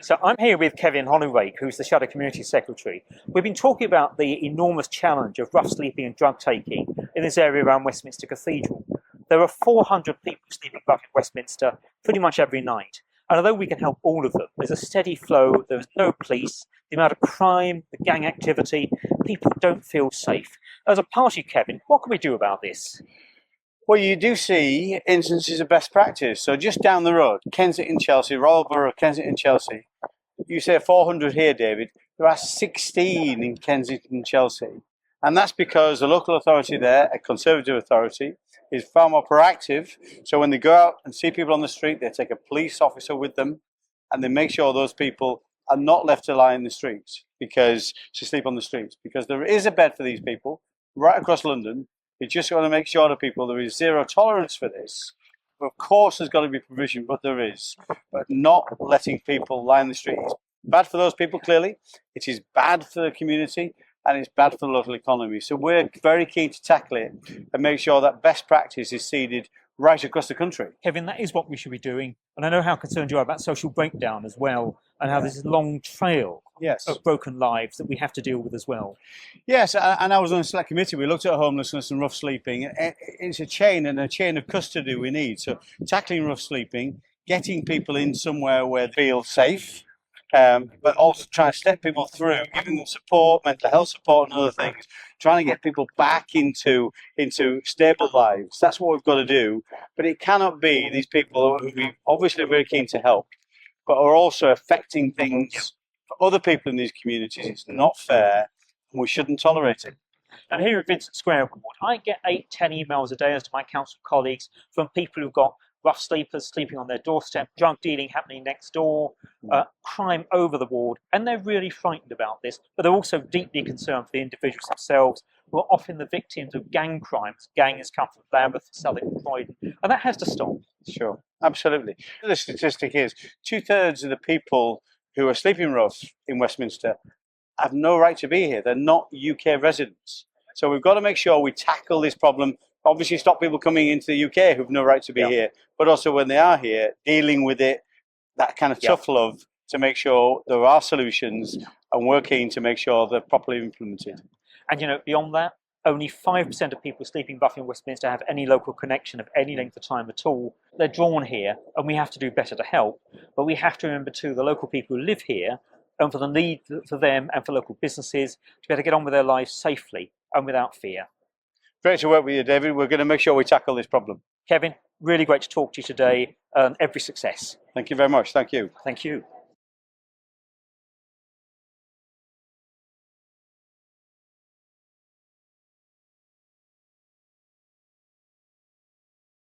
So I'm here with Kevin Hollinrake, who's the Shadow Community Secretary. We've been talking about the enormous challenge of rough sleeping and drug taking in this area around Westminster Cathedral. There are 400 people sleeping rough in Westminster pretty much every night. And although we can help all of them, there's a steady flow, there's no police, the amount of crime, the gang activity, people don't feel safe. As a party, Kevin, what can we do about this? Well, you do see instances of best practice. So just down the road, Kensington and Chelsea, Royal Borough, Kensington and Chelsea. You say 400 here, David. There are 16 in Kensington and Chelsea. And that's because the local authority there, a Conservative authority, is far more proactive. So when they go out and see people on the street, they take a police officer with them and they make sure those people are not left to lie in the streets to sleep on the streets. Because there is a bed for these people right across London. You just want to make sure to people there is zero tolerance for this. Of course, there's got to be provision, but there is. But not letting people lie in the street is bad for those people, clearly. It is bad for the community, and it's bad for the local economy. So we're very keen to tackle it and make sure that best practice is seeded right across the country. Kevin, that is what we should be doing. And I know how concerned you are about social breakdown as well, and how this is a long trail of broken lives that we have to deal with as well. Yes, and I was on a select committee. We looked at homelessness and rough sleeping. It's a chain and a chain of custody we need. So tackling rough sleeping, getting people in somewhere where they feel safe, but also trying to step people through, giving them support, mental health support and other things, trying to get people back into stable lives. That's what we've got to do. But it cannot be these people who we obviously are very keen to help, but are also affecting things for other people in these communities. It's not fair, and we shouldn't tolerate it. And here at Vincent Square Ward, I get 8-10 emails a day as to my council colleagues from people who've got rough sleepers sleeping on their doorstep, drug dealing happening next door, crime over the ward, and they're really frightened about this, but they're also deeply concerned for the individuals themselves who are often the victims of gang crimes. Gang has come from Lambeth, Southwark, Croydon, and that has to stop. Sure, absolutely. The statistic is 2/3 of the people who are sleeping rough in Westminster have no right to be here. They're not UK residents. So we've got to make sure we tackle this problem. Obviously stop people coming into the UK who've no right to be here, but also when they are here, dealing with it, that kind of tough love to make sure there are solutions, and we're keen to make sure they're properly implemented. And you know, beyond that, only 5% of people sleeping rough in Westminster have any local connection of any length of time at all. They're drawn here, and we have to do better to help, but we have to remember too the local people who live here, and for the need for them and for local businesses to be able to get on with their lives safely and without fear. Great to work with you, David. We're going to make sure we tackle this problem. Kevin, really great to talk to you today. Every success. Thank you very much. Thank you. Thank you.